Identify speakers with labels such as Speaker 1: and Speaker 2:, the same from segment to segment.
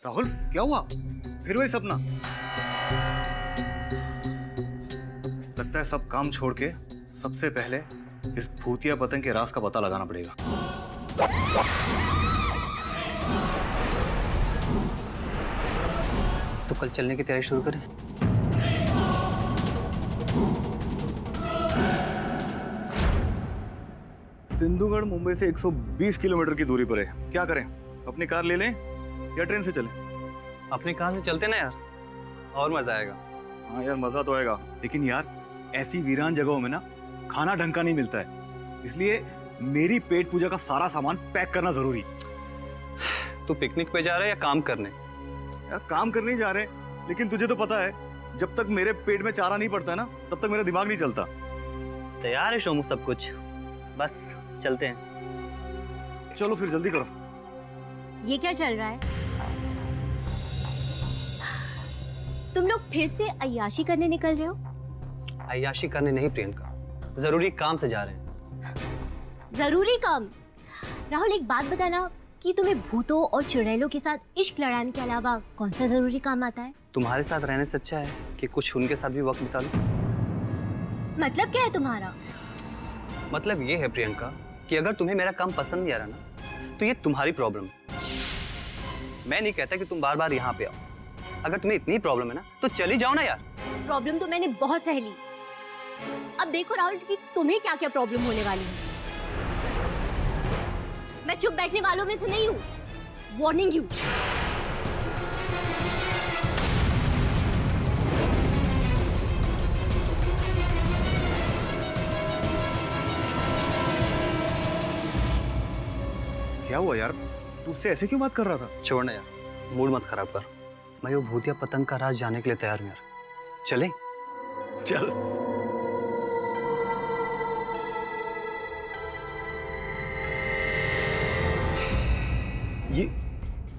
Speaker 1: राहुल क्या हुआ? फिर वही सपना? लगता है सब काम छोड़ के सबसे पहले इस भूतिया पतंग के राज का पता लगाना पड़ेगा।
Speaker 2: तो कल चलने की तैयारी शुरू करें।
Speaker 1: सिंधुगढ़ मुंबई से 120 किलोमीटर की दूरी पर है। क्या करें? अपनी कार ले लें या ट्रेन से चलें?
Speaker 2: अपनी कार से चलते ना यार, और मजा आएगा।
Speaker 1: हाँ यार मजा तो आएगा, लेकिन यार ऐसी वीरान जगहों में ना खाना ढंग का नहीं मिलता है, इसलिए मेरी पेट पूजा का सारा सामान पैक करना जरूरी।
Speaker 2: तू पिकनिक पे जा रहा है या काम करने?
Speaker 1: यार काम करने ही जा रहे हैं, लेकिन तुझे तो पता है जब तक मेरे पेट में चारा नहीं पड़ता है ना तब तक मेरा दिमाग नहीं चलता।
Speaker 2: तैयार है शोमू सब कुछ, बस चलते हैं।
Speaker 1: चलो फिर जल्दी करो।
Speaker 3: ये क्या चल रहा है? तुम लोग फिर से अय्याशी करने निकल रहे हो?
Speaker 2: अय्याशी करने नहीं प्रियंका, जरूरी काम से जा रहे हैं।
Speaker 3: जरूरी काम? राहुल एक बात बताना कि तुम्हें भूतों और चुड़ैलों के साथ इश्क लड़ाने के अलावा कौन सा जरूरी काम आता है?
Speaker 2: तुम्हारे साथ रहने से अच्छा है कि कुछ उनके साथ भी वक्त बिता लो।
Speaker 3: मतलब क्या है तुम्हारा?
Speaker 2: मतलब ये है प्रियंका कि अगर तुम्हें मेरा काम पसंद नहीं आ रहा ना तो ये तुम्हारी प्रॉब्लम है। मैं नहीं कहता कि तुम बार बार यहाँ पे आओ। अगर तुम्हें इतनी प्रॉब्लम है ना तो चली जाओ ना यार।
Speaker 3: प्रॉब्लम तो मैंने बहुत सह ली। अब देखो राहुल कि तुम्हें क्या क्या प्रॉब्लम होने वाली है। मैं चुप बैठने वालों में से नहीं हूँ। Warning you.
Speaker 1: क्या हुआ यार? तू उससे ऐसे क्यों बात कर रहा था?
Speaker 2: छोड़ना यार, मूड मत खराब कर। मैं वो भूतिया पतंग का राज जानने के लिए तैयार हूँ यार। चले?
Speaker 1: चल।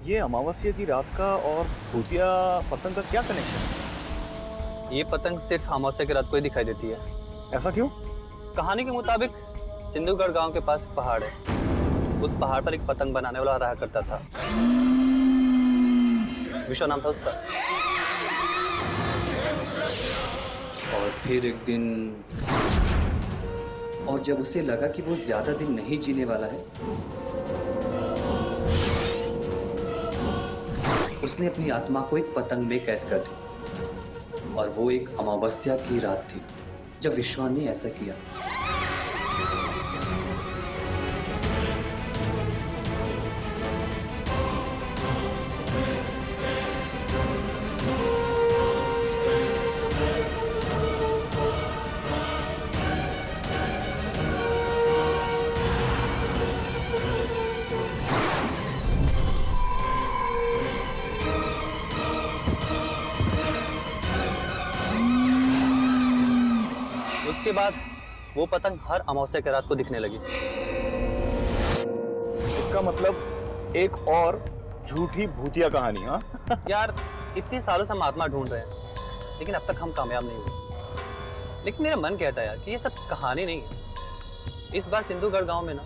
Speaker 1: ये अमावस्या की रात का और भूतिया पतंग का क्या कनेक्शन है?
Speaker 2: ये पतंग सिर्फ अमावस्या की रात को ही दिखाई देती है।
Speaker 1: ऐसा क्यों?
Speaker 2: कहानी के मुताबिक सिंधुगढ़ गांव के पास एक पहाड़ है। उस पहाड़ पर एक पतंग बनाने वाला रहा करता था। विश्व नाम था उसका। और फिर एक दिन,
Speaker 4: और जब उसे लगा कि वो ज्यादा दिन नहीं जीने वाला है, उसने अपनी आत्मा को एक पतंग में कैद कर दी। और वो एक अमावस्या की रात थी जब विश्वा ने ऐसा किया।
Speaker 2: उसके बाद वो पतंग हर अमावस्या की रात को दिखने लगी।
Speaker 1: इसका मतलब एक और झूठी भूतिया कहानी। हाँ
Speaker 2: यार इतने सालों से हम आत्मा ढूंढ रहे हैं, लेकिन अब तक हम कामयाब नहीं हुए। लेकिन मेरा मन कहता है यार कि ये सब कहानी नहीं है। इस बार सिंधुगढ़ गांव में ना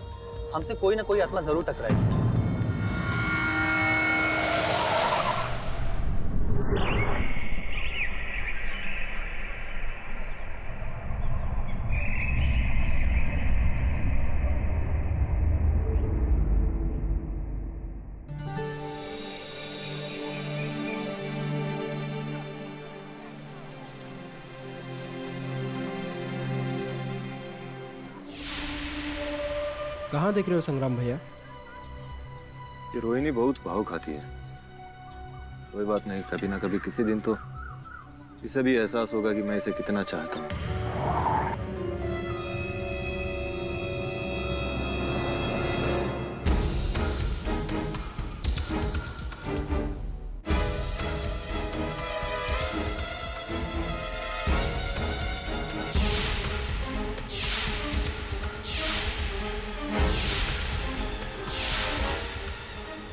Speaker 2: हमसे कोई ना कोई आत्मा जरूर टकराएगी।
Speaker 5: कहाँ देख रहे हो संग्राम भैया?
Speaker 6: ये रोहिणी बहुत भाव खाती है। कोई बात नहीं, कभी ना कभी किसी दिन तो इसे भी एहसास होगा कि मैं इसे कितना चाहता हूँ।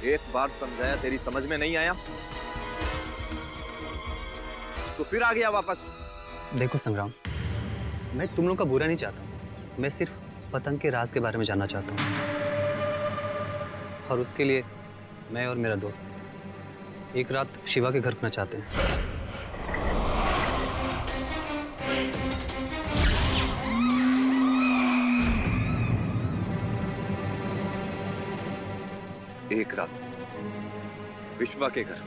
Speaker 7: एक बार समझाया, तेरी समझ में नहीं आया तो फिर आ गया वापस।
Speaker 2: देखो संग्राम, मैं तुम लोग का बुरा नहीं चाहता हूँ। मैं सिर्फ पतंग के राज के बारे में जानना चाहता हूँ, और उसके लिए मैं और मेरा दोस्त एक रात शिवा के घर रुकना चाहते हैं।
Speaker 7: एक रात विश्वा के घर?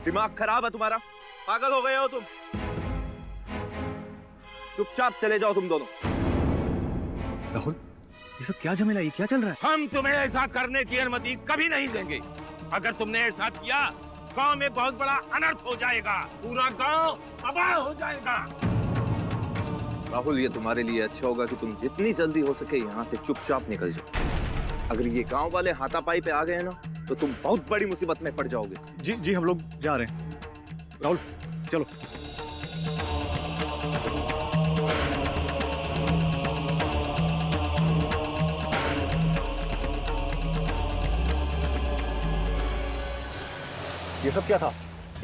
Speaker 7: दिमाग खराब है तुम्हारा? पागल हो गए हो तुम? चुपचाप चले जाओ तुम दोनों।
Speaker 1: राहुल, ये सब क्या झमेला, ये क्या चल रहा है?
Speaker 5: हम तुम्हें ऐसा करने की अनुमति कभी नहीं देंगे। अगर तुमने ऐसा किया, गांव में बहुत बड़ा अनर्थ हो जाएगा, पूरा गांव तबाह हो जाएगा।
Speaker 7: राहुल, ये तुम्हारे लिए अच्छा होगा कि तुम जितनी जल्दी हो सके यहाँ से चुपचाप निकल जाओ। अगर ये गांव वाले हाथापाई पे आ गए ना, तो तुम बहुत बड़ी मुसीबत में पड़ जाओगे।
Speaker 1: जी जी, हम लोग जा रहे हैं। राहुल चलो। ये सब क्या था?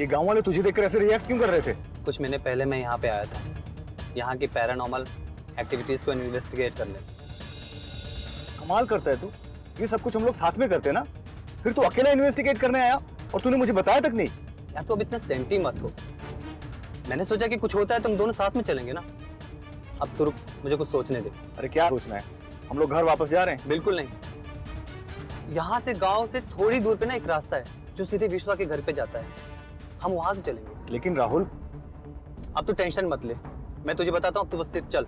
Speaker 1: ये गांव वाले तुझे देखकर ऐसे रिएक्ट क्यों कर रहे थे?
Speaker 2: कुछ महीने पहले मैं यहाँ पे आया था, यहाँ की पैरानॉर्मल एक्टिविटीज को इन्वेस्टिगेट करने।
Speaker 1: कमाल करता है तू। ये सब कुछ हम लोग साथ में करते हैं ना, फिर तू अकेला इन्वेस्टिगेट करने आया और तूने मुझे बताया तक नहीं।
Speaker 2: यार तू अब इतना सेंटी मत हो। मैंने सोचा कि कुछ होता है तुम दोनों साथ में चलेंगे ना। अब तो रुक, मुझे कुछ सोचने दे।
Speaker 1: अरे क्या सोचना है? हम लोग घर वापस जा रहे हैं।
Speaker 2: बिल्कुल नहीं। यहाँ से गांव से थोड़ी दूर पे ना एक रास्ता है जो सीधे विश्वा के घर पे जाता है। हम वहां से चलेंगे।
Speaker 1: लेकिन राहुल,
Speaker 2: अब तू टेंशन मत ले, मैं तुझे बताता हूँ, तू बस सिर्फ चल।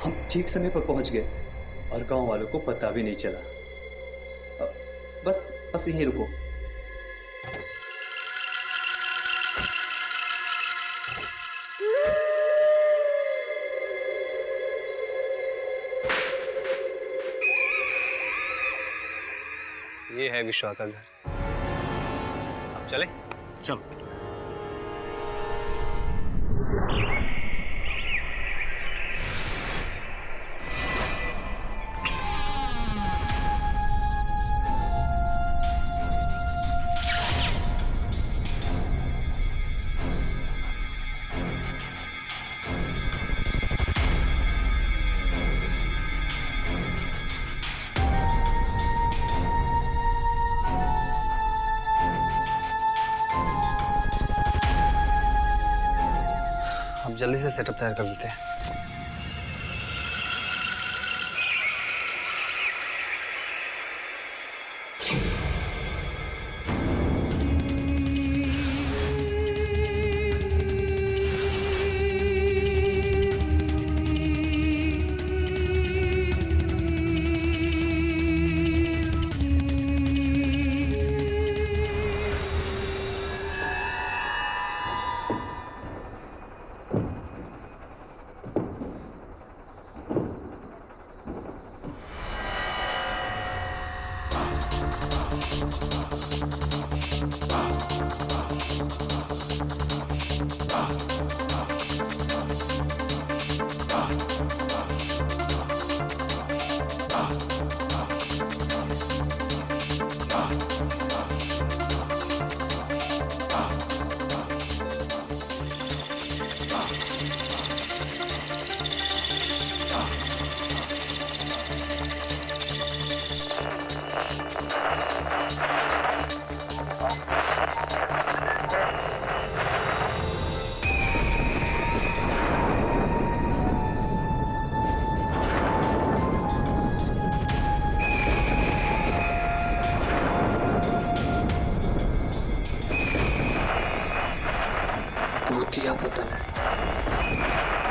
Speaker 4: हम ठीक समय पर पहुंच गए और गांव वालों को पता भी नहीं चला। बस यहीं रुको।
Speaker 2: ये है विश्वा का घर। अब चले?
Speaker 1: चलो।
Speaker 2: अब जल्दी से सेटअप तैयार कर लेते हैं।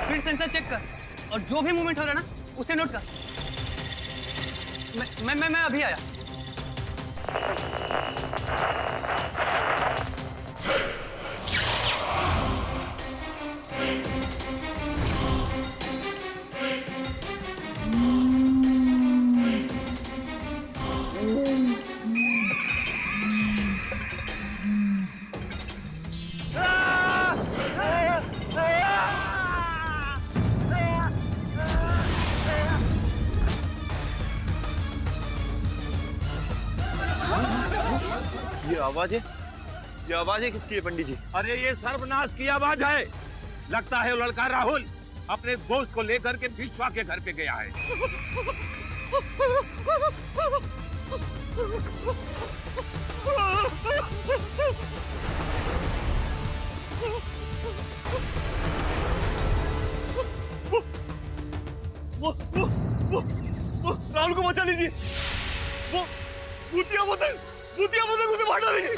Speaker 2: फिर सेंसर चेक कर और जो भी मूवमेंट हो रहा है ना उसे नोट कर। मैं अभी आया।
Speaker 7: ये आवाजें किसकी है पंडित जी?
Speaker 5: अरे ये सर्वनाश की आवाज है। लगता है वो लड़का राहुल अपने दोस्त को लेकर के विश्वा के घर पे गया है।
Speaker 1: वो राहुल को बचा लीजिए। वो भूतिया पतंग उसे मार डालेगी।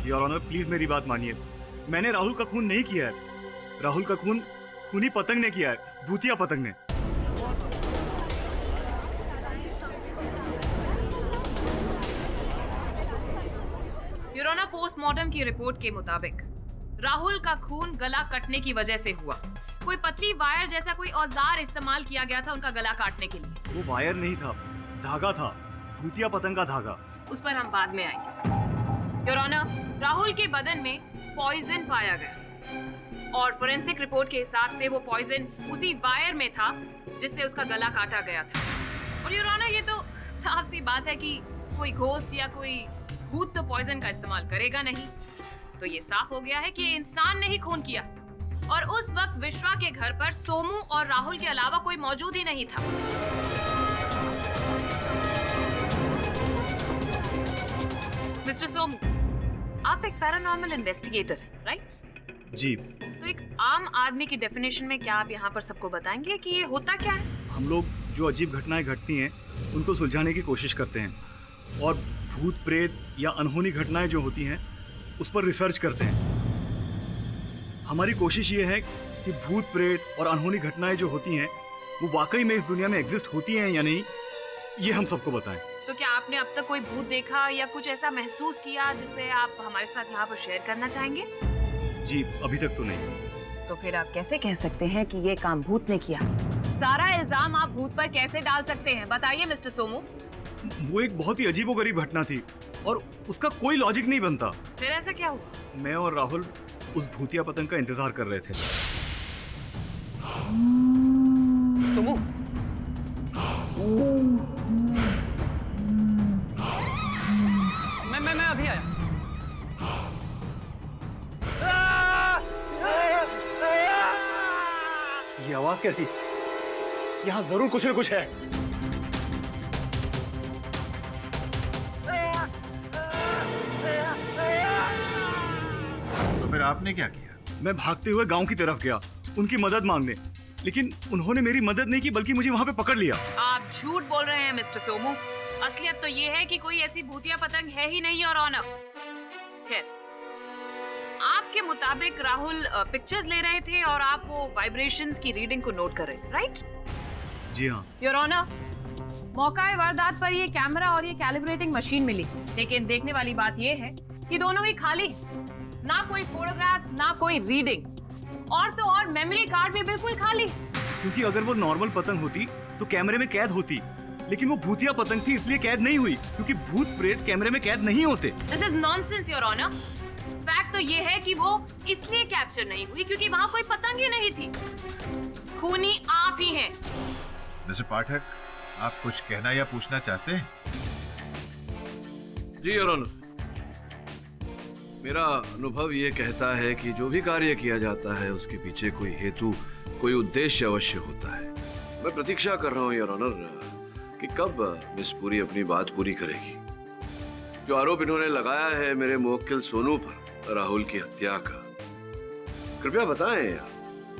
Speaker 1: योर ऑनर, प्लीज मेरी बात मानिए। मैंने राहुल का खून नहीं किया है। राहुल का खून खूनी पतंग ने किया है, भूतिया पतंग ने।
Speaker 8: योर ऑनर, पोस्टमार्टम की रिपोर्ट के मुताबिक राहुल का खून गला कटने की वजह से हुआ। कोई पतली वायर जैसा कोई औजार इस्तेमाल किया गया था उनका गला काटने के लिए।
Speaker 1: वो वायर नहीं था, धागा था, भूतिया पतंग का धागा।
Speaker 8: उस पर हम बाद में आएंगे। योर ऑनर, राहुल के बदन में पॉइजन पाया गया और फोरेंसिक रिपोर्ट के हिसाब से वो पॉइजन उसी वायर में था जिससे उसका गला काटा गया था। और योर ऑनर, ये तो साफ सी बात है कि कोई घोस्ट या कोई भूत तो पॉइजन का इस्तेमाल करेगा नहीं। तो ये साफ हो गया है कि ये इंसान ने ही खून किया और उस वक्त विश्वा के घर पर सोमू और राहुल के अलावा कोई मौजूद ही नहीं था। मिस्टर सोमू, आप एक पैरानॉर्मल इन्वेस्टिगेटर हैं, राइट?
Speaker 1: जी।
Speaker 8: तो एक आम आदमी की डेफिनेशन में क्या आप यहाँ पर सबको बताएंगे कि ये होता क्या है?
Speaker 1: हम लोग जो अजीब घटनाएं घटती हैं उनको सुलझाने की कोशिश करते हैं और भूत प्रेत या अनहोनी घटनाएं जो होती हैं उस पर रिसर्च करते हैं। हमारी कोशिश ये है कि भूत प्रेत और अनहोनी घटनाएं जो होती हैं वो वाकई में इस दुनिया में एग्जिस्ट होती हैं या नहीं, ये हम सबको बताएं।
Speaker 8: तो क्या आपने अब तक कोई भूत देखा या कुछ ऐसा महसूस किया जिसे आप हमारे साथ यहाँ पर शेयर करना चाहेंगे?
Speaker 1: जी, अभी तक तो नहीं।
Speaker 8: तो फिर आप कैसे कह सकते हैं कि ये काम भूत ने किया? सारा इल्जाम आप भूत पर कैसे डाल सकते हैं? बताइए मिस्टर सोमू।
Speaker 1: वो एक बहुत ही अजीबोगरीब घटना थी और उसका कोई लॉजिक नहीं बनता।
Speaker 8: फिर ऐसा क्या हुआ?
Speaker 1: मैं और राहुल उस भूतिया पतंग का इंतजार कर रहे थे।
Speaker 2: सोमू, मैं अभी आया।
Speaker 1: ये आवाज कैसी? यहाँ जरूर कुछ न कुछ है।
Speaker 9: तो फिर आपने क्या किया?
Speaker 1: मैं भागते हुए गांव की तरफ गया उनकी मदद मांगने, लेकिन उन्होंने मेरी मदद नहीं की बल्कि मुझे वहां पे पकड़ लिया।
Speaker 8: आप झूठ बोल रहे हैं मिस्टर सोमू। असलियत तो ये है कि कोई ऐसी भूतिया पतंग है ही नहीं। और ऑनर, खैर, आपके मुताबिक राहुल पिक्चर्स ले रहे थे और आप वो वाइब्रेशंस की रीडिंग को नोट कर रहे थे, राइट?
Speaker 1: जी हाँ।
Speaker 8: योर ऑनर, मौका वारदात पर ये कैमरा और ये कैलिब्रेटिंग मशीन मिली, लेकिन देखने वाली बात ये है कि दोनों ही खाली, ना कोई फोटोग्राफ्स ना कोई रीडिंग, और तो और मेमोरी कार्ड भी बिल्कुल खाली।
Speaker 1: क्योंकि अगर वो नॉर्मल पतंग होती तो कैमरे में कैद होती, लेकिन वो भूतिया पतंग थी इसलिए कैद नहीं हुई, क्योंकि भूत प्रेत कैमरे में कैद नहीं होते।
Speaker 8: This is nonsense your honour. Fact तो ये है कि वो इसलिए कैप्चर नहीं हुई क्योंकि वहाँ कोई पतंग ही नहीं थी। खूनी आप ही हैं।
Speaker 9: मिस्टर पाठक, आप कुछ कहना या पूछना चाहते हैं?
Speaker 10: जी योर ऑनर, मेरा अनुभव ये कहता है कि जो भी कार्य किया जाता है उसके पीछे कोई हेतु, कोई उद्देश्य अवश्य होता है। मैं प्रतीक्षा कर रहा हूँ योर ऑनर कि कब मिस पुरी अपनी बात पूरी करेगी। जो आरोप इन्होंने लगाया है मेरे मुवक्किल सोनू पर राहुल की हत्या का, कृपया बताएं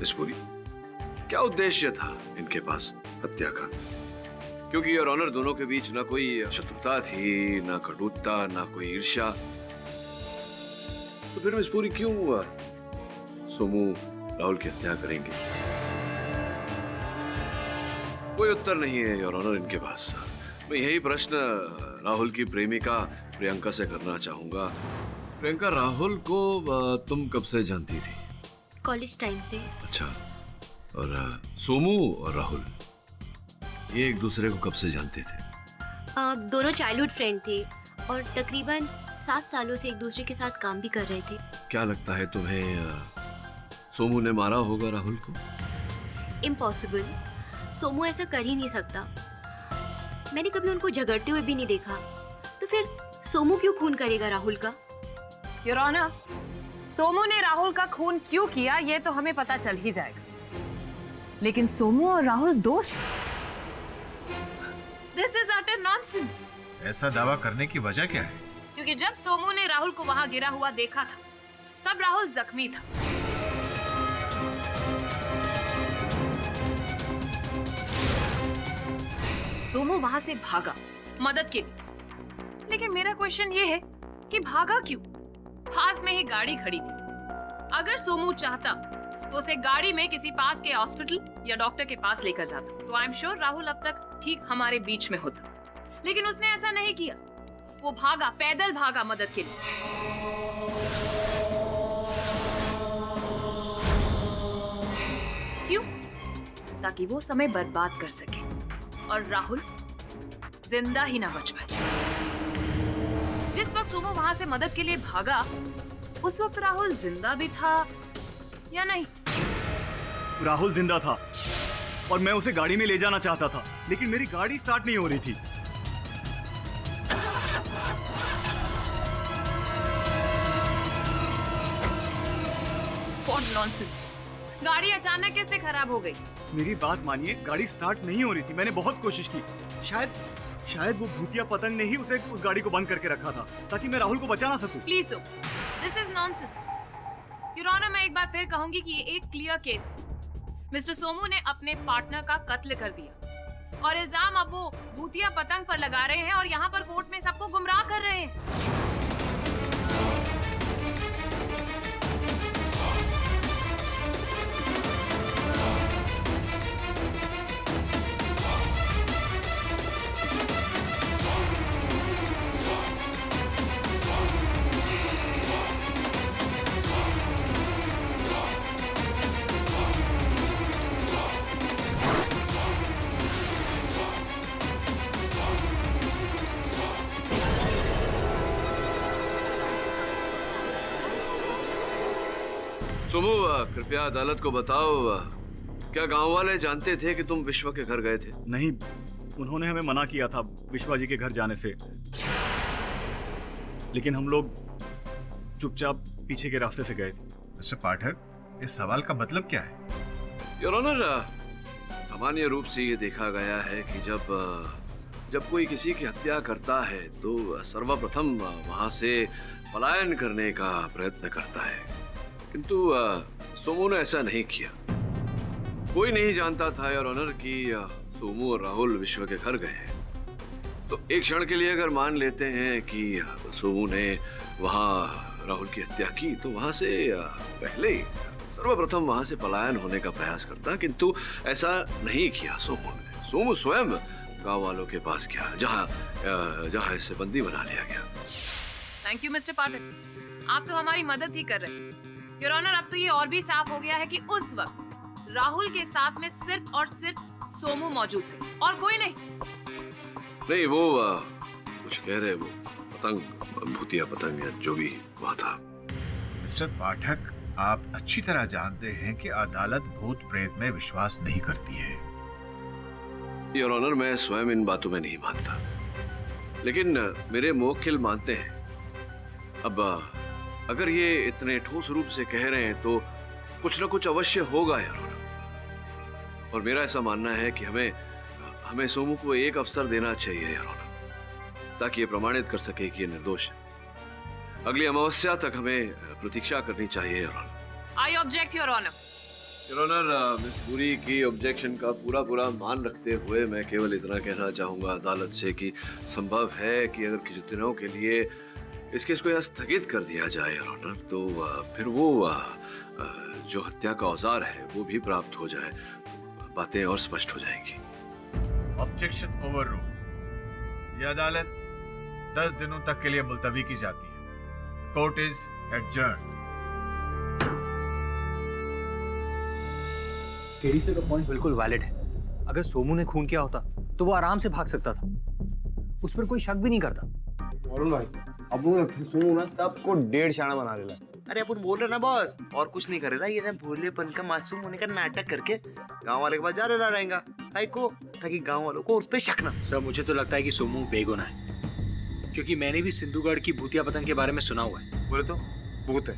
Speaker 10: मिस पुरी, क्या उद्देश्य था इनके पास हत्या का? क्योंकि योर ऑनर दोनों के बीच ना कोई शत्रुता थी, ना कटुता, ना कोई ईर्ष्या। तो फिर मिस पुरी क्यों सोमू राहुल की हत्या करेंगे? कोई उत्तर नहीं है योर ऑनर इनके पास। मैं यही प्रश्न राहुल की प्रेमिका प्रियंका से करना चाहूंगा। प्रियंका, राहुल को तुम कब से जानती थी?
Speaker 3: कॉलेज टाइम से।
Speaker 10: अच्छा, और सोमू और राहुल ये एक दूसरे को कब से जानते थे?
Speaker 3: दोनों चाइल्डहुड फ्रेंड थे और तकरीबन 7 सालों से एक दूसरे के साथ काम भी कर रहे थे।
Speaker 10: क्या लगता है तुम्हें सोमू ने मारा होगा राहुल को?
Speaker 3: इम्पॉसिबल, सोमू ऐसा कर ही नहीं सकता। मैंने कभी उनको झगड़ते हुए भी नहीं देखा, तो फिर सोमू क्यों खून करेगा राहुल का?
Speaker 8: योर ऑनर, सोमू ने राहुल का खून क्यों किया ये तो हमें पता चल ही जाएगा, लेकिन सोमू और राहुल दोस्त? This is utter nonsense.
Speaker 9: ऐसा दावा करने की वजह क्या है?
Speaker 8: क्योंकि जब सोमू ने राहुल को वहां गिरा हुआ देखा था, तब राहुल जख्मी था। सोमू वहां से भागा मदद के लिए, लेकिन मेरा क्वेश्चन ये है कि भागा क्यों? पास में ही गाड़ी खड़ी थी। अगर सोमू चाहता तो उसे गाड़ी में किसी पास के हॉस्पिटल या डॉक्टर के पास लेकर जाता, तो आई एम श्योर राहुल अब तक ठीक हमारे बीच में होता। लेकिन उसने ऐसा नहीं किया, वो भागा, पैदल भागा मदद के लिए। क्यों? ताकि वो समय बर्बाद कर सके और राहुल जिंदा ही ना बच पाए। जिस वक्त सोमू वहां से मदद के लिए भागा, उस वक्त राहुल जिंदा भी था या नहीं?
Speaker 1: राहुल जिंदा था और मैं उसे गाड़ी में ले जाना चाहता था, लेकिन मेरी गाड़ी स्टार्ट नहीं हो रही थी।
Speaker 8: What nonsense! गाड़ी अचानक कैसे खराब हो गई?
Speaker 1: मेरी बात मानिए, गाड़ी स्टार्ट नहीं हो रही थी। मैंने बहुत कोशिश की। शायद वो भूतिया पतंग ने ही उस गाड़ी को बंद करके रखा था ताकि मैं राहुल को बचा ना सकूं।
Speaker 8: Please so, this is nonsense. Your honour, मैं एक बार फिर कहूंगी कि ये एक क्लियर केस है। मिस्टर सोमू ने अपने पार्टनर का कत्ल कर दिया और इल्जाम अब वो भूतिया पतंग पर लगा रहे हैं और यहाँ पर कोर्ट में सबको गुमराह कर रहे हैं।
Speaker 10: सोमू, कृपया अदालत को बताओ, क्या गांव वाले जानते थे कि तुम विश्वा के घर गए थे?
Speaker 1: नहीं, उन्होंने हमें मना किया था विश्वा जी के घर जाने से, लेकिन हम लोग चुपचाप पीछे के रास्ते से गए थे।
Speaker 9: मिस्टर पाठक, इस सवाल का मतलब क्या है?
Speaker 10: योर ऑनर, सामान्य रूप से ये देखा गया है कि जब कोई किसी की हत्या करता है तो सर्वप्रथम वहां से पलायन करने का प्रयत्न करता है, किंतु सोमू ने ऐसा नहीं किया। कोई नहीं जानता था योर ऑनर कि सोमू और राहुल विश्व के घर गए हैं। तो एक क्षण के लिए अगर मान लेते हैं कि सोमू ने वहां राहुल की हत्या की, तो वहां से पहले ही सर्वप्रथम वहां से पलायन होने का प्रयास करता, किंतु ऐसा नहीं किया सोमू ने। सोमू स्वयं गांव वालों के पास गया, जहां इसे बंदी बना लिया गया।
Speaker 8: थैंक यू मिस्टर पाठक, आप तो हमारी मदद ही कर रहे हैं। योर ऑनर, अब तो ये और भी साफ हो गया है कि उस वक्त राहुल के साथ में सिर्फ और सिर्फ सोमू मौजूद थे और कोई नहीं।
Speaker 10: नहीं, वो कुछ कह रहे, वो पतंग, भूतिया पतंग या जो भी वहां था।
Speaker 9: मिस्टर पाठक, आप अच्छी तरह जानते हैं कि अदालत भूत प्रेत में विश्वास नहीं करती है।
Speaker 10: योर ऑनर, मैं स्वयं इन बातों में नहीं मानता, लेकिन मेरे मुवक्किल मानते हैं। अब अगर ये इतने ठोस रूप से कह रहे हैं तो कुछ ना कुछ अवश्य होगा योर ऑनर। और मेरा ऐसा मानना है कि हमें सोमू को एक अवसर देना चाहिए योर ऑनर, ताकि ये प्रमाणित कर सके कि ये निर्दोष है। अगली अमावस्या तक हमें प्रतीक्षा करनी चाहिए your honour.
Speaker 8: I object your honour.
Speaker 10: Your honour, miss Puri की ऑब्जेक्शन का पूरा मान रखते हुए मैं केवल इतना कहना चाहूंगा अदालत से कि संभव है कि अगर कुछ दिनों के लिए इस केस को यहाँ स्थगित कर दिया जाए योर ऑनर, तो फिर वो जो हत्या का औजार है वो भी प्राप्त हो जाए, बातें और स्पष्ट हो जाएंगी।
Speaker 9: Objection over rule. यह अदालत 10 दिनों तक के लिए मुलतवी की जाती है। Court is adjourn.
Speaker 2: केडी से का पॉइंट बिल्कुल वैलिड है। अगर सोमू ने खून किया होता तो वो आराम से भाग सकता था,
Speaker 11: उस पर कोई शक भी नहीं करता।
Speaker 12: वरुण भाई अब सुनू ना सबको 1.5 शाना बना रहे ला।
Speaker 13: अरे अपन बोल रहे ना बॉस, और कुछ नहीं करे ना, ये ना भोलेपन का मासूम होने का नाटक करके गांव वाले के पास जा रहा रहेगा को, ताकि गांव वालों को उस पे शक ना।
Speaker 11: सर मुझे तो लगता है कि सोमू बेगुनाह है, क्योंकि मैंने भी सिंधुगढ़ की भूतिया पतंग के बारे में सुना हुआ है।
Speaker 13: बोले तो भूत है।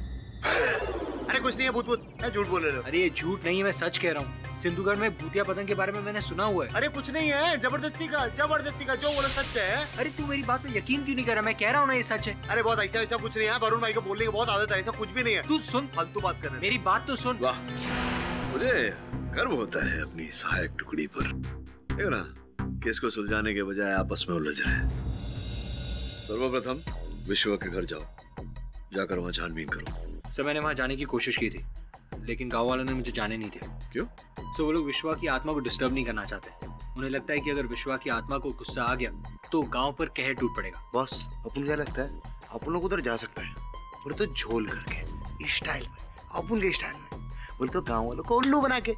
Speaker 13: अरे कुछ नहीं है, भूत झूठ बोल रहे हो।
Speaker 11: अरे ये झूठ नहीं है, मैं सच कह रहा हूँ। सिंधुगढ़ में भूतिया पतंग के बारे में मैंने सुना हुआ है।
Speaker 13: अरे कुछ नहीं है, जबरदस्ती का जो बोला सच है।
Speaker 11: अरे तू मेरी बात पे यकीन क्यों नहीं कर रहा? मैं कह रहा हूँ ना ये सच है।
Speaker 13: अरे बहुत ऐसा कुछ नहीं है, वरुण भाई को बोलने की बहुत आदत है, ऐसा कुछ भी नहीं है।
Speaker 11: तू सुन,
Speaker 13: फालतू बात कर रहे।
Speaker 11: मेरी बात तो सुन।
Speaker 10: वाह, मुझे गर्व होता है अपनी सहायक टुकड़ी पर। देखो ना, केस को सुलझाने के बजाय आपस में उलझ रहे हैं। सर्वप्रथम विश्वा के घर जाओ, जाकर वहां छानबीन करो।
Speaker 11: सर मैंने वहां जाने की कोशिश की थी, लेकिन गांव वालों ने मुझे जाने नहीं दिया।
Speaker 10: क्यों?
Speaker 11: सो वो लोग विश्वा की आत्मा को डिस्टर्ब नहीं करना चाहते। उन्हें लगता है कि अगर विश्वा की आत्मा को गुस्सा आ गया तो गांव पर कहर टूट पड़ेगा।
Speaker 13: बॉस अपन क्या लगता है, अपन लोग उधर जा सकता है, बोले तो झोल करके इस स्टाइल में, अपन के स्टाइल में, बोले तो गांव वालों को उल्लू बना के।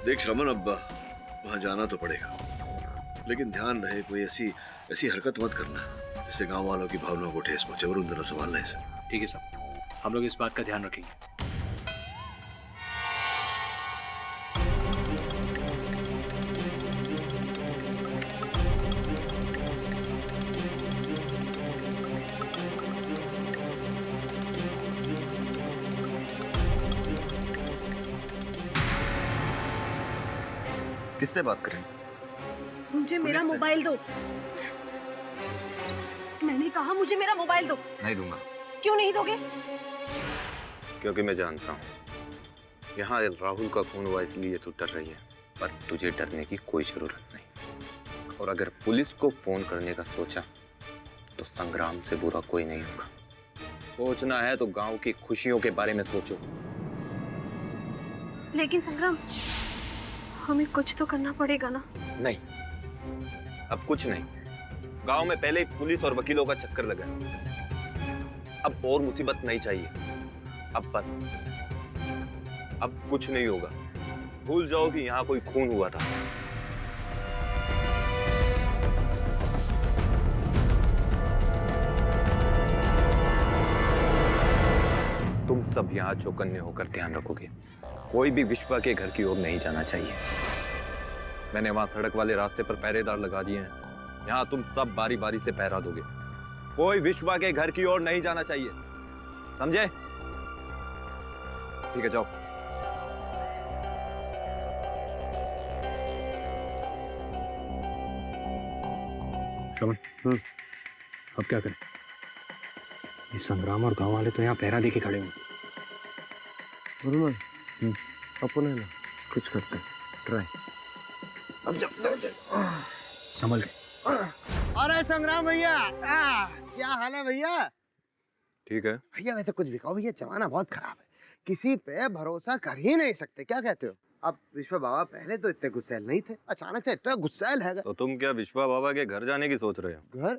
Speaker 10: देख श्रमण अब्बा, वहां जाना तो पड़ेगा, लेकिन ध्यान रहे कोई ऐसी हरकत मत करना जिससे गांव वालों की भावनाओं को ठेस पहुंचे। और जरा संभालना है इसे।
Speaker 11: ठीक है साहब, हम लोग इस बात का ध्यान रखेंगे।
Speaker 7: किससे बात करें?
Speaker 14: मुझे मेरा मोबाइल दो। मैंने कहा मुझे मेरा मोबाइल दो।
Speaker 7: नहीं दूंगा।
Speaker 14: क्यों नहीं दोगे?
Speaker 7: क्योंकि मैं जानता हूँ यहाँ राहुल का खून हुआ, इसलिए तू डर रही है, पर तुझे डरने की कोई जरूरत नहीं। और अगर पुलिस को फोन करने का सोचा तो संग्राम से बुरा कोई नहीं होगा। सोचना है तो गांव की खुशियों के बारे में सोचो।
Speaker 14: लेकिन संग्राम, हमें कुछ तो करना पड़ेगा ना।
Speaker 7: नहीं, अब कुछ नहीं। गांव में पहले ही पुलिस और वकीलों का चक्कर लगा है। अब और मुसीबत नहीं चाहिए। अब बस, अब कुछ नहीं होगा। भूल जाओ कि यहाँ कोई खून हुआ था। तुम सब यहाँ चौकन्ने होकर ध्यान रखोगे। कोई भी विश्वा के घर की ओर नहीं जाना चाहिए। मैंने वहां सड़क वाले रास्ते पर पहरेदार लगा दिए हैं। यहाँ तुम सब बारी बारी से पहरा दोगे। कोई विश्वा के घर की ओर नहीं जाना चाहिए, समझे? ठीक है, जाओ।
Speaker 11: श्रवण, अब क्या करें? ये संग्राम और गांव वाले तो यहाँ पहरा देके खड़े हैं।
Speaker 12: अपन है ना, कुछ करते हैं, ट्राई। अब जब
Speaker 11: संभल के।
Speaker 12: अरे संग्राम भैया, क्या हाल है भैया?
Speaker 7: ठीक है
Speaker 12: भैया, वैसे कुछ भी कहो भैया, जमाना बहुत खराब है, किसी पे भरोसा कर ही नहीं सकते। क्या कहते हो? अब विश्वा बाबा पहले तो इतने गुस्सैल नहीं थे, अचानक से इतना गुस्सैल है।
Speaker 7: तो तुम क्या विश्वा बाबा के घर जाने की सोच रहे हो?
Speaker 12: घर?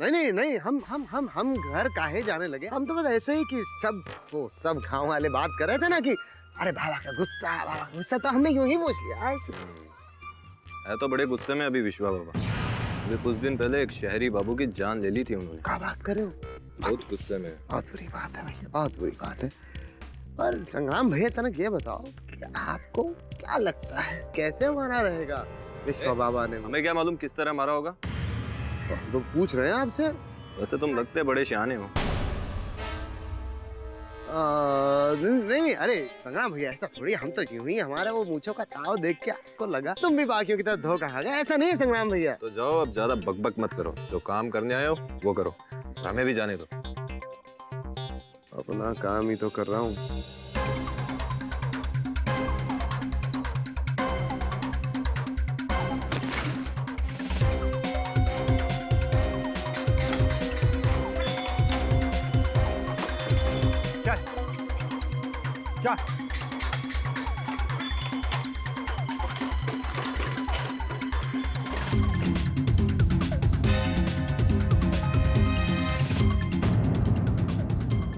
Speaker 12: नहीं, हम घर काहे जाने लगे? हम तो बस ऐसे ही कि सब गांव वाले बात कर रहे थे ना कि अरे बाबा का गुस्सा, तो हमने यूं ही पूछ लिया।
Speaker 7: है तो बड़े गुस्से में अभी विश्वा बाबा। अभी कुछ दिन पहले एक शहरी बाबू की जान ले ली थी उन्होंने।
Speaker 12: क्या बात कर रहे हो?
Speaker 7: बहुत गुस्से में।
Speaker 12: बहुत बुरी बात है भैया, बहुत बुरी बात है। पर संग्राम भैया, तनक ये बताओ कि आपको क्या लगता है कैसे मारा रहेगा विश्वा बाबा ने?
Speaker 7: हमें क्या मालूम किस तरह मारा होगा,
Speaker 12: तो पूछ रहे हैं आपसे।
Speaker 7: वैसे तुम लगते बड़े सियाने हो।
Speaker 12: नहीं, अरे संग्राम भैया, ऐसा थोड़ी, हम तो यूं ही, हमारा वो मूंछों का ताव देख के आपको लगा तुम भी बाकियों की तरह धोखा खा गए। ऐसा नहीं है संग्राम भैया।
Speaker 7: तो जाओ, अब ज्यादा बकबक मत करो। जो काम करने आए हो वो करो, हमें भी जाने दो।
Speaker 12: अपना काम ही तो कर रहा हूँ।
Speaker 5: क्या?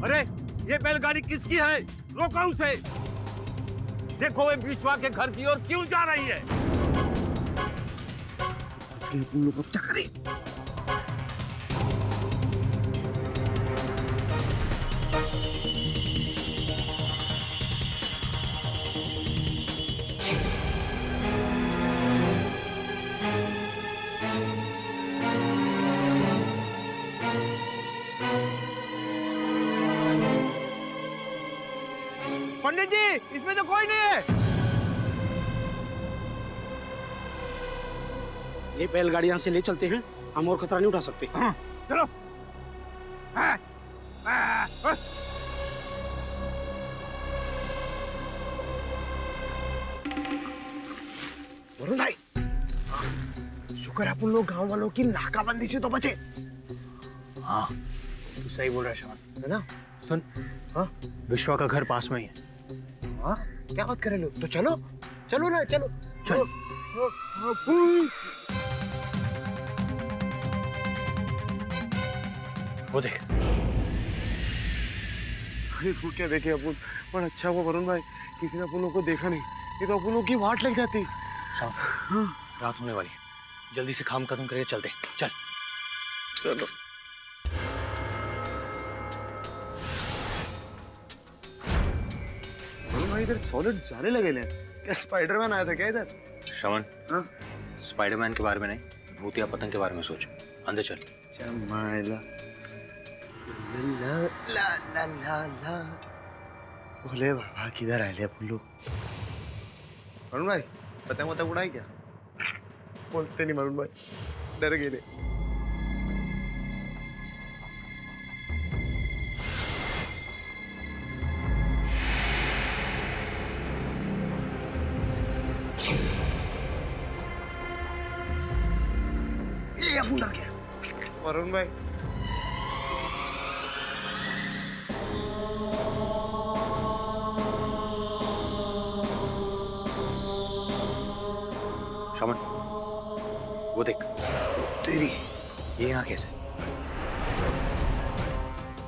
Speaker 5: अरे ये बैलगाड़ी किसकी है? रोको उसे। देखो, वे विश्वा के घर की ओर क्यों जा रही है?
Speaker 12: आगे अपन लोग अब क्या करें?
Speaker 15: पंडित जी, इसमें तो कोई नहीं है। ये बैलगाड़ी यहाँ से ले चलते हैं, हम और खतरा नहीं उठा सकते। हाँ, चलो।
Speaker 12: वरुण भाई, शुक्र है अपन लोग गांव वालों की नाकाबंदी से तो बचे।
Speaker 11: हाँ, तू सही बोल रहा है श्रवण,
Speaker 12: है ना?
Speaker 11: सुन,
Speaker 12: हाँ,
Speaker 11: विश्वा का घर पास में ही है।
Speaker 12: हाँ, क्या बात कर रहे लोग? तो चलो, चलो ना, चलो,
Speaker 11: चलो। वो देख।
Speaker 12: अरे वो क्या देखे अपन? पर अच्छा हुआ वरुण भाई, किसी ने अपन लोग को देखा नहीं, ये तो अपन लोग की वाट लग जाती।
Speaker 11: शाम, रात होने वाली है, जल्दी से काम खत्म करके चलते। चल
Speaker 12: चलो। वरुण भाई इधर सॉलिड जाने लगे ले। क्या स्पाइडरमैन आया था क्या इधर?
Speaker 11: श्रवण,
Speaker 12: हाँ?
Speaker 11: स्पाइडरमैन के बारे में नहीं, भूतिया पतंग के बारे में सोच। अंदर चल।
Speaker 12: चमाइला ला ला ला ला ला। बोले बाबा किधर आए ले अपन लोग? वरुण भाई, पतंग वतंग उड़ाई क्या? बोलते नहीं वरुण भाई, डर गए। ये अपन डर गया। वरुण भाई,
Speaker 11: श्रवण, वो देख।
Speaker 12: तेरी
Speaker 11: ये यहाँ कैसे?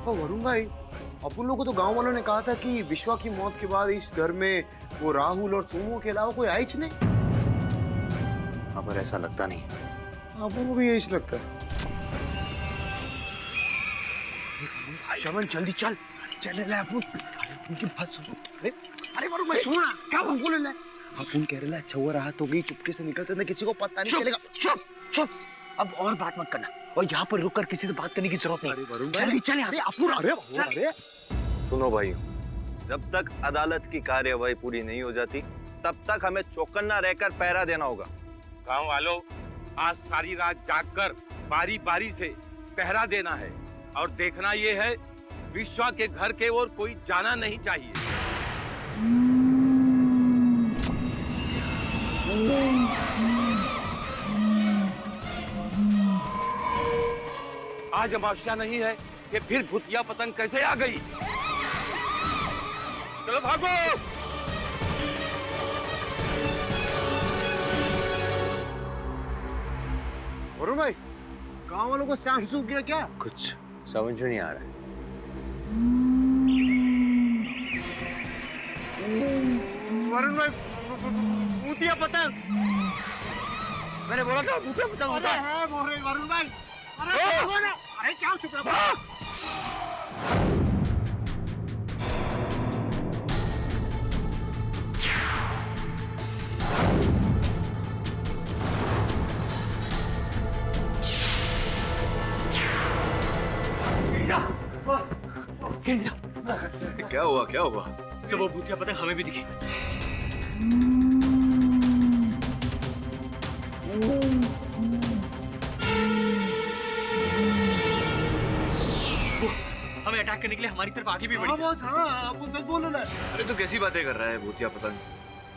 Speaker 12: वरुण भाई, अपन लोगों को तो गांव वालों ने कहा था कि विश्वा की मौत के बाद इस घर में वो राहुल और सोमू के अलावा कोई आइच नहीं।
Speaker 11: हाँ, पर ऐसा लगता नहीं।
Speaker 12: अपन को भी यही लगता है।
Speaker 15: श्रवण, जल्दी चल।
Speaker 12: चल रहा है अपन। उनकी बात सुनो। अरे वरुण भाई सुनो ना, क्या बोल रहे हैं? अपन कह रहे हैं अच्छा हुआ रात हो गई, चुपके से निकल सकते, किसी को पता नहीं चलेगा।
Speaker 15: चुप चुप, अब और बात मत करना, और यहाँ पर रुककर किसी से बात करने की जरूरत नहीं। जल्दी चल यहाँ से।
Speaker 12: अरे
Speaker 7: सुनो भाइयों, जब तक अदालत की कार्यवाही पूरी नहीं हो जाती तब तक हमें चौकन्ना रहकर पहरा देना होगा।
Speaker 5: गांव वालों, आज सारी रात जागकर बारी बारी से पहरा देना है और देखना ये है विश्वा के घर के ओर कोई जाना नहीं चाहिए। आज अमावस्या नहीं है कि फिर भूतिया पतंग कैसे आ गई? चलो भागो।
Speaker 12: वरुण भाई, गांव वालों को सांप सूख गया क्या?
Speaker 11: कुछ समझ नहीं आ रहा है।
Speaker 12: वरुण भाई, भूतिया पतंग।
Speaker 15: मैंने बोला था भूतिया पतंग होता है।
Speaker 12: है मोरे वरुण भाई।
Speaker 15: अरे क्या चुप रहा?
Speaker 10: क्या हुआ, क्या हुआ?
Speaker 11: जब वो भूतिया पतंग हमें भी दिखी। हमें अटैक करने के लिए हमारी तरफ आगे भी बढ़ी।
Speaker 12: हाँ, आप सच बोलो ना।
Speaker 10: अरे तू कैसी बातें कर रहा है भूतिया पतंग?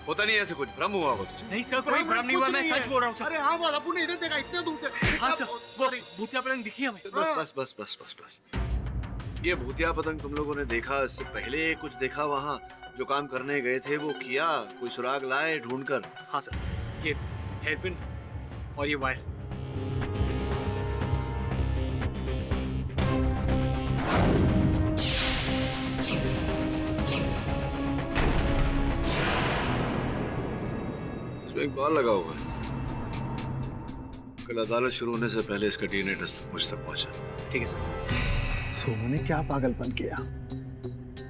Speaker 10: होता नहीं ऐसे कुछ, भ्रम हुआ होगा तुझे।
Speaker 11: नहीं सर, कोई भ्रम नहीं हुआ, मैं सच बोल रहा हूँ सर।
Speaker 12: अरे हाँ, अपन ने इधर देखा इतने दूर से।
Speaker 11: हाँ सर, वो भूतिया पतंग दिखी हमें।
Speaker 10: बस बस बस बस बस। ये भूतिया पतंग तुम लोगों ने देखा, इससे पहले कुछ देखा वहाँ? जो काम करने गए थे वो किया? कोई सुराग लाए ढूंढकर?
Speaker 11: हाँ सर, ये हेयरपिन और ये वायर।
Speaker 10: इसमें एक बाल लगा हुआ है। कल अदालत शुरू होने से पहले इसका डीएनए टेस्ट मुझ तक पहुंचा।
Speaker 11: ठीक है सर।
Speaker 16: सोमू ने क्या पागलपन किया?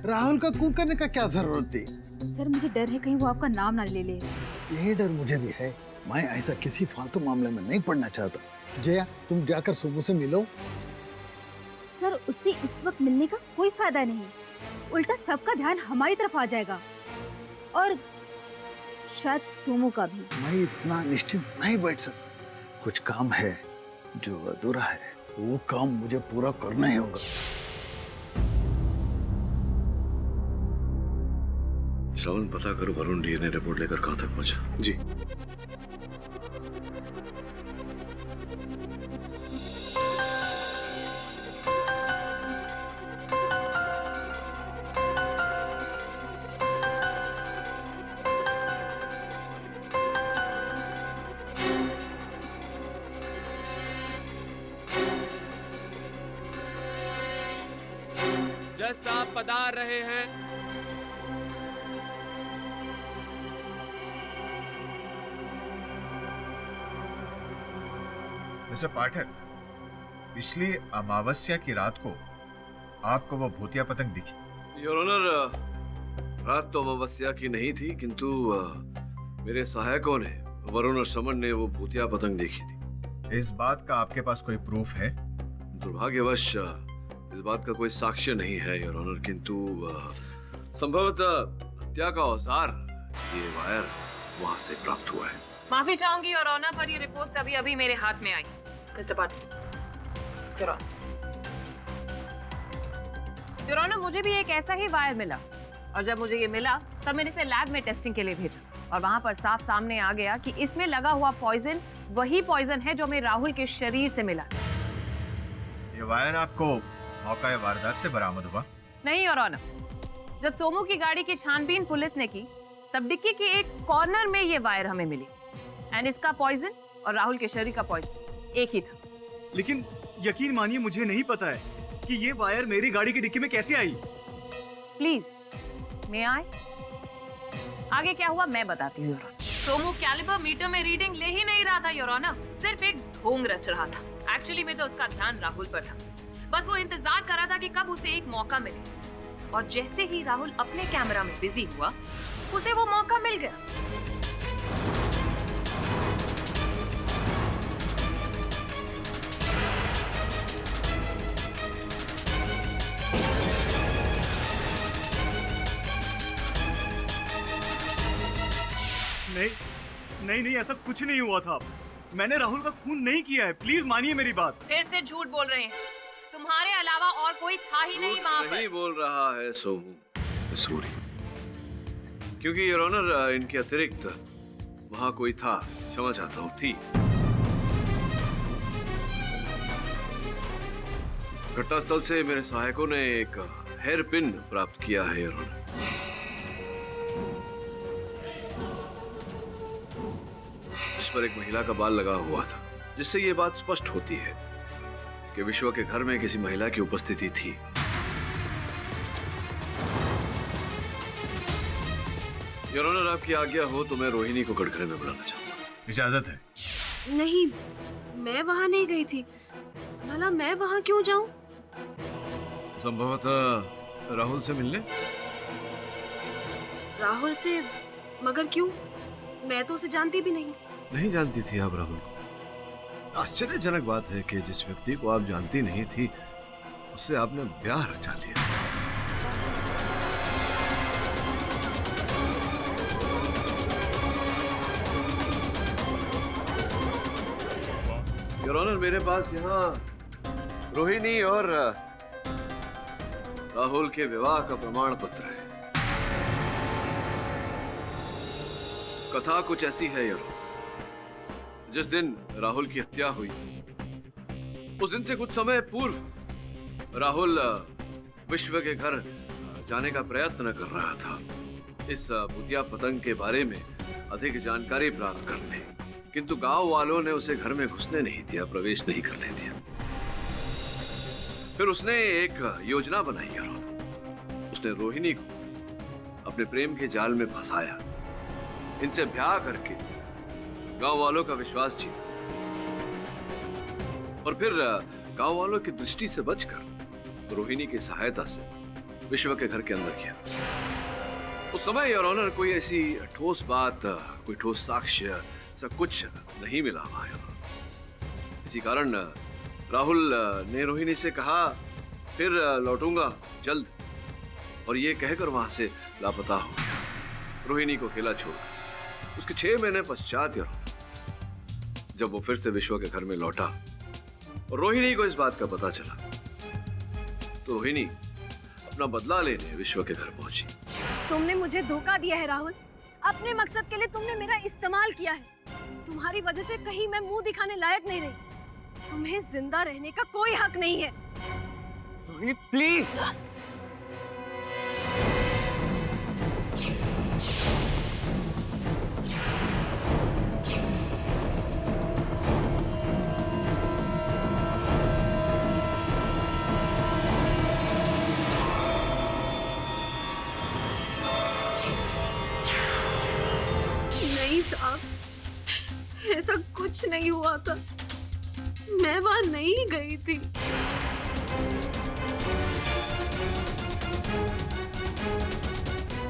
Speaker 16: राहुल का खून करने का क्या जरूरत थी?
Speaker 17: सर मुझे डर है कहीं वो आपका नाम ना ले ले।
Speaker 16: यही डर मुझे भी है। मैं ऐसा किसी फालतू मामले में नहीं पड़ना चाहता। जया, तुम जाकर सोमू से मिलो।
Speaker 17: सर उससे इस वक्त मिलने का कोई फायदा नहीं, उल्टा सबका ध्यान हमारी तरफ आ जाएगा और शायद सोमू का भी।
Speaker 16: मैं इतना निश्चिंत नहीं बैठ सकता। कुछ काम है जो अधूरा है, वो काम मुझे पूरा करना ही होगा।
Speaker 10: श्रवण, पता करो वरुण डीएनए रिपोर्ट लेकर कहां तक पहुंचा।
Speaker 1: जी।
Speaker 18: जज साहब पधार रहे हैं।
Speaker 9: मिस्टर पाठक, पिछली अमावस्या की रात को आपको वो भूतिया पतंग दिखी?
Speaker 10: योर ऑनर, रात तो अमावस्या की नहीं थी, किंतु मेरे सहायकों ने, वरुण और समन ने वो भूतिया पतंग देखी थी।
Speaker 9: इस बात का आपके पास कोई प्रूफ है?
Speaker 10: दुर्भाग्यवश इस बात का कोई साक्ष्य नहीं है योर ऑनर, किंतु संभवतः हत्या का औजार, ये वायर वहां से प्राप्त हुआ है।
Speaker 8: माफी चाहूंगी और ऑनर, पर ये रिपोर्ट्स अभी अभी मेरे हाथ में आई। मिस्टर पाठक, योर ऑनर, मुझे भी एक ऐसा ही वायर मिला और जब मुझे ये मिला तब मैंने इसे लैब में टेस्टिंग के लिए भेजा और वहां पर साफ सामने आ गया कि इसमें लगा हुआ पॉइजन वही पॉइजन है जो हमें राहुल के शरीर से मिला।
Speaker 9: ये वायर आपको मौका वारदात से बरामद हुआ?
Speaker 8: नहीं योर ऑनर, जब सोमू की गाड़ी की छानबीन पुलिस ने की तब डिक्की के एक कॉर्नर में ये वायर हमें मिली एंड इसका पॉइजन और राहुल के शरीर का पॉइजन एक ही था।
Speaker 1: लेकिन यकीन मानिए, मुझे नहीं पता है कि ये वायर मेरी गाड़ी की डिक्की में कैसे आई।
Speaker 8: प्लीज मैं आए, आगे क्या हुआ मैं बताती हूँ। सोमू कैलिबर मीटर में रीडिंग ले ही नहीं रहा था योर ऑनर, सिर्फ एक ढोंग रच रहा था। एक्चुअली में तो उसका ध्यान राहुल पर था, बस वो इंतजार कर रहा था कि कब उसे एक मौका मिले और जैसे ही राहुल अपने कैमरा में बिजी हुआ उसे वो मौका मिल गया।
Speaker 1: नहीं, ऐसा कुछ नहीं हुआ था। मैंने राहुल का खून नहीं किया है, प्लीज मानिए मेरी बात।
Speaker 8: फिर से झूठ बोल रहे हैं, तुम्हारे अलावा और कोई था ही नहीं वहां पर।
Speaker 10: नहीं बोल रहा है सोमू, सॉरी, क्योंकि योर ऑनर इनके अतिरिक्त वहां कोई था, क्षमा चाहता हूँ, थी। घटनास्थल से मेरे सहायकों ने एक हेयर पिन प्राप्त किया है योर ऑनर। जिस पर एक महिला का बाल लगा हुआ था, जिससे ये बात स्पष्ट होती है कि विश्वा के घर में किसी महिला की उपस्थिति थी। योर ऑनर, आपकी आज्ञा हो तो मैं रोहिणी को कटघरे में बुलाना चाहूंगा।
Speaker 9: इजाजत है?
Speaker 14: नहीं, मैं वहां नहीं गई थी। भला मैं वहां क्यों जाऊं?
Speaker 10: संभवतः राहुल से मिलने।
Speaker 14: राहुल से? मगर क्यों? मैं तो उसे जानती भी नहीं।
Speaker 10: नहीं जानती थी आप राहुल को? आश्चर्यजनक बात है कि जिस व्यक्ति को आप जानती नहीं थी उससे आपने ब्याह रचा लिया। योर ऑनर, मेरे पास यहाँ रोहिणी और राहुल के विवाह का प्रमाण पत्र है। कथा कुछ ऐसी है योर ऑनर, जिस दिन राहुल की हत्या हुई उस दिन से कुछ समय पूर्व राहुल विश्व के घर जाने का प्रयत्न कर रहा था, इस भूतिया पतंग के बारे में अधिक जानकारी प्राप्त करने, किंतु गांव वालों ने उसे घर में घुसने नहीं दिया, प्रवेश नहीं करने दिया। फिर उसने एक योजना बनाई यार, उसने रोहिणी को अपने प्रेम के जाल में फंसाया, इनसे ब्याह करके गांव वालों का विश्वास जीता और फिर गांव वालों की दृष्टि से बचकर रोहिणी की सहायता से विश्वा के घर के अंदर किया। उस समय योर ऑनर कोई ऐसी ठोस बात, कोई ठोस साक्ष्य सब कुछ नहीं मिला वहां। इसी कारण राहुल ने रोहिणी से कहा फिर लौटूंगा जल्द, और ये कहकर वहां से लापता हो, रोहिणी को अकेला छोड़। उसके 6 महीने पश्चात योर ऑनर जब वो फिर से विश्वा के घर में लौटा और रोहिणी को इस बात का पता चला, तो रोहिणी अपना बदला लेने विश्वा के घर पहुंची।
Speaker 14: तुमने मुझे धोखा दिया है राहुल। अपने मकसद के लिए तुमने मेरा इस्तेमाल किया है। तुम्हारी वजह से कहीं मैं मुंह दिखाने लायक नहीं रही। तुम्हें जिंदा रहने का कोई हक नहीं है।
Speaker 15: रोहिणी प्लीज।
Speaker 14: नहीं साहब, ऐसा कुछ नहीं हुआ था। मैं वहां नहीं गई थी।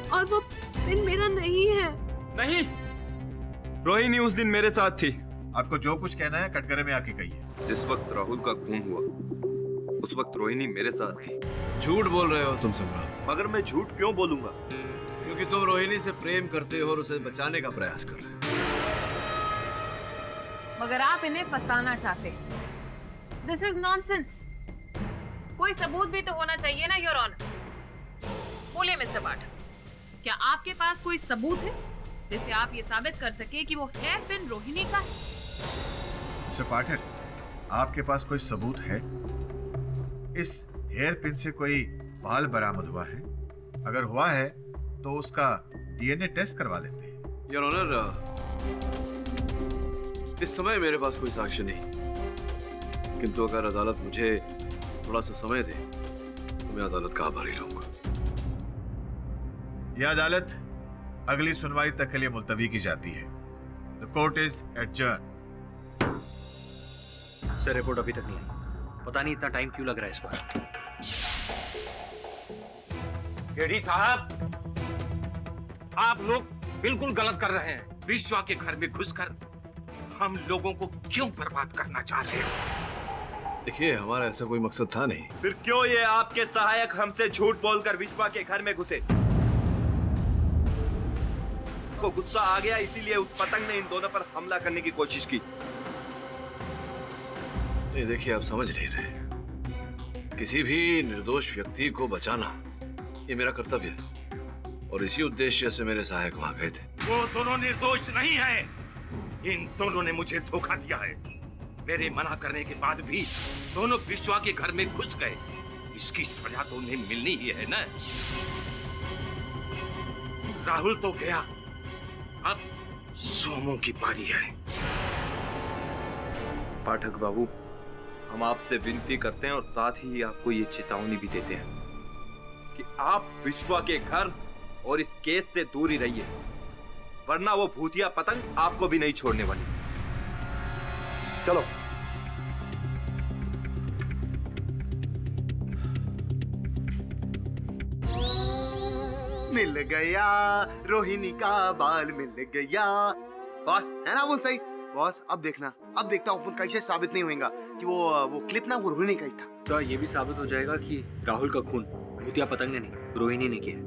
Speaker 14: और वो दिन मेरा नहीं है।
Speaker 5: नहीं, रोहिणी उस दिन मेरे साथ थी।
Speaker 9: आपको जो कुछ कहना है कटघरे में आके कहिए।
Speaker 7: जिस वक्त राहुल का खून हुआ उस वक्त रोहिणी मेरे साथ थी।
Speaker 10: झूठ बोल रहे हो तुम सम्राट।
Speaker 1: मगर मैं झूठ क्यों बोलूंगा?
Speaker 10: क्योंकि तुम रोहिणी से प्रेम करते हो और उसे बचाने का प्रयास कर रहे हो।
Speaker 8: मगर आप इन्हें फंसाना चाहते हैं। This is nonsense. कोई सबूत भी तो होना चाहिए ना योर ऑनर। बोलिए मिस्टर पाठक, क्या आपके पास कोई सबूत है जिससे आप ये साबित कर सके कि वो हेयर पिन रोहिणी का है?
Speaker 9: मिस्टर पाठक, आपके पास कोई सबूत है? इस हेयर पिन से कोई बाल बरामद हुआ है? अगर हुआ है तो उसका डीएनए टेस्ट करवा लेते हैं।
Speaker 10: योर ऑनर, इस समय मेरे पास कोई साक्ष्य नहीं, किंतु अगर अदालत मुझे थोड़ा सा समय दे तो मैं अदालत का आभारी रहूंगा।
Speaker 9: यह अदालत अगली सुनवाई तक के लिए मुलतवी की जाती है। The court is adjourn.
Speaker 11: Sir, report अभी तक नहीं आई। पता नहीं इतना टाइम क्यों लग रहा है इस पर।
Speaker 5: एडी साहब, आप लोग बिल्कुल गलत कर रहे हैं। विश्वा के घर में घुसकर हम लोगों को क्यों बर्बाद करना चाह रहे हो?
Speaker 10: देखिए, हमारा ऐसा कोई मकसद था नहीं।
Speaker 5: फिर क्यों ये आपके सहायक हमसे झूठ बोलकर विश्वा के घर में घुसे? को गुस्सा आ गया, इसीलिए उस पतंग ने इन दोनों पर हमला करने की कोशिश की।
Speaker 10: नहीं, देखिए, आप समझ नहीं रहे। किसी भी निर्दोष व्यक्ति को बचाना ये मेरा कर्तव्य है, और इसी उद्देश्य से मेरे सहायक वहां गए थे।
Speaker 5: वो दोनों निर्दोष नहीं है। इन दोनों ने मुझे धोखा दिया है। मेरे मना करने के बाद भी दोनों विश्वा के घर में घुस गए। इसकी सजा तो उन्हें मिलनी ही है ना। राहुल तो गया, अब सोमू की बारी है।
Speaker 7: पाठक बाबू, हम आपसे विनती करते हैं और साथ ही आपको ये चेतावनी भी देते हैं
Speaker 5: कि आप विश्वा के घर और इस केस से दूर ही रहिए, वरना वो भूतिया पतंग आपको भी नहीं छोड़ने वाली। चलो।
Speaker 13: मिल गया रोहिणी का बाल, मिल गया। बॉस, है ना वो सही? बॉस, अब देखना, अब देखता हूँ कैसे साबित नहीं होगा कि वो क्लिप ना वो रोहिणी का ही था।
Speaker 11: तो ये भी साबित हो जाएगा कि राहुल का खून भूतिया पतंग ने नहीं, रोहिणी ने किया।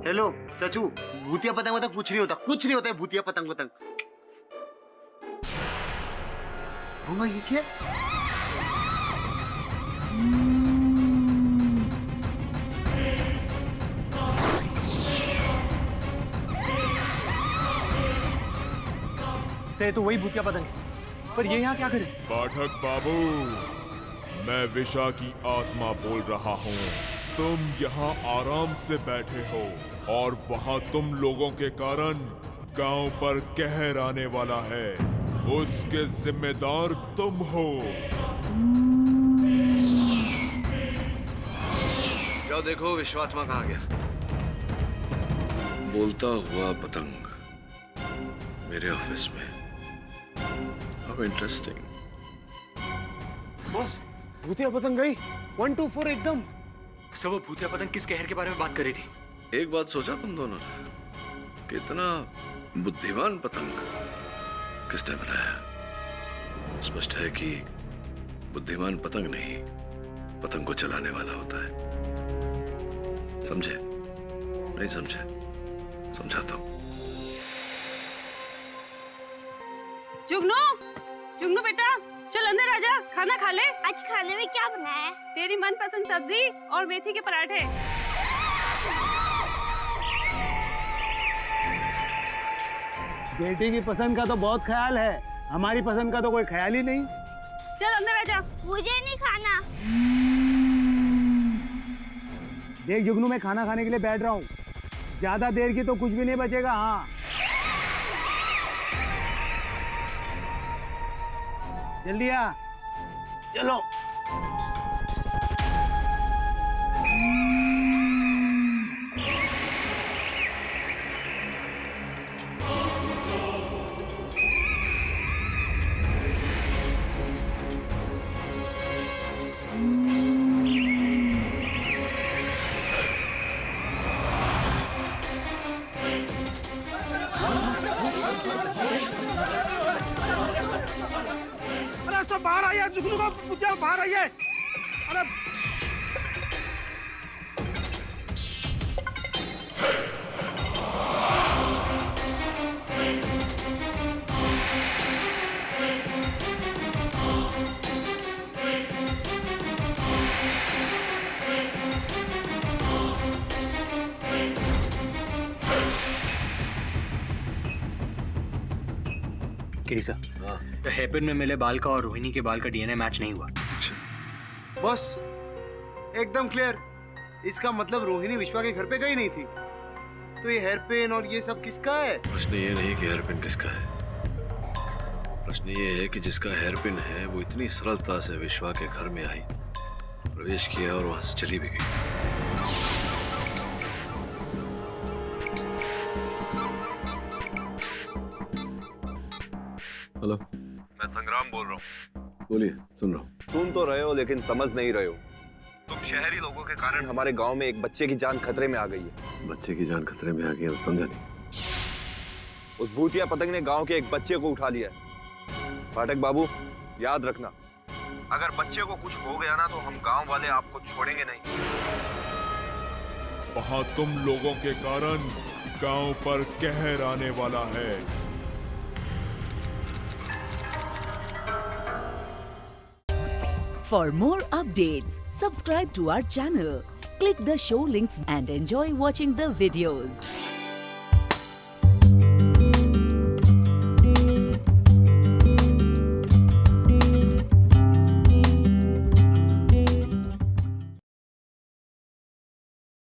Speaker 13: हेलो चाचू, भूतिया पतंग वतंग कुछ नहीं होता, कुछ नहीं होता है भूतिया पतंग वतंग। होगा ये क्या?
Speaker 11: से तो वही भूतिया पतंग, पर ये यहाँ क्या करे?
Speaker 19: पाठक बाबू, मैं विशा की आत्मा बोल रहा हूँ। तुम यहाँ आराम से बैठे हो और वहाँ तुम लोगों के कारण गांव पर कहर आने वाला है। उसके जिम्मेदार तुम हो।
Speaker 10: क्या देखो, विश्वात्मा कहाँ गया? बोलता हुआ पतंग मेरे ऑफिस में। How interesting.
Speaker 13: बॉस भूतिया पतंग गई 124 एकदम।
Speaker 11: सर वो भूतिया पतंग किस कहर के बारे में बात कर रही थी?
Speaker 10: एक बात सोचा तुम दोनों ने, कितना बुद्धिमान पतंग किसने बनाया? स्पष्ट है कि बुद्धिमान पतंग नहीं, पतंग को चलाने वाला होता है। समझे? नहीं समझे? समझाता हूं।
Speaker 14: जुगनू, जुगनू बेटा चल अंदर आजा, खाना खा ले।
Speaker 20: आज खाने में क्या बनाया है?
Speaker 14: तेरी मनपसंद सब्जी और मेथी के पराठे।
Speaker 12: बेटी की पसंद का तो बहुत ख्याल है, हमारी पसंद का तो कोई ख्याल ही नहीं।
Speaker 14: चल अंदर आजा।
Speaker 20: मुझे नहीं खाना।
Speaker 12: देख जुगनू, मैं खाना खाने के लिए बैठ रहा हूँ, ज्यादा देर की तो कुछ भी नहीं बचेगा। हाँ जल्दी आ, चलो।
Speaker 15: बाहर आइए, जुगनू का पुतिया बाहर आइए। अरे
Speaker 11: गिरी सर, तो हेयरपिन में मिले बाल का और रोहिणी के बाल का डीएनए मैच नहीं हुआ।
Speaker 13: बॉस एकदम क्लियर, इसका मतलब रोहिणी विश्वा के घर पे गई नहीं थी। तो ये हेयर पिन और ये सब किसका है?
Speaker 10: प्रश्न ये नहीं कि हेयरपिन किसका है, प्रश्न ये है कि जिसका हेयरपिन है वो इतनी सरलता से विश्वा के घर में आई, प्रवेश किया और वहां से चली भी गई।
Speaker 6: हेलो,
Speaker 7: मैं संग्राम बोल रहा हूँ।
Speaker 6: बोलिए, सुन रहा हूँ।
Speaker 7: सुन तो रहे हो लेकिन समझ नहीं रहे हो। तुम शहरी लोगों के कारण हमारे गांव में एक बच्चे की जान खतरे में आ गई है।
Speaker 6: बच्चे की जान खतरे में आ गई है, समझा नहीं।
Speaker 7: उस भूतिया पतंग ने गांव के एक बच्चे को उठा लिया है। पाठक बाबू याद रखना, अगर बच्चे को कुछ हो गया ना तो हम गांव वाले आपको छोड़ेंगे नहीं।
Speaker 19: वहां तुम लोगों के कारण गांव पर कहर आने वाला है।
Speaker 21: For more updates, subscribe to our channel, click the show links and enjoy watching the videos.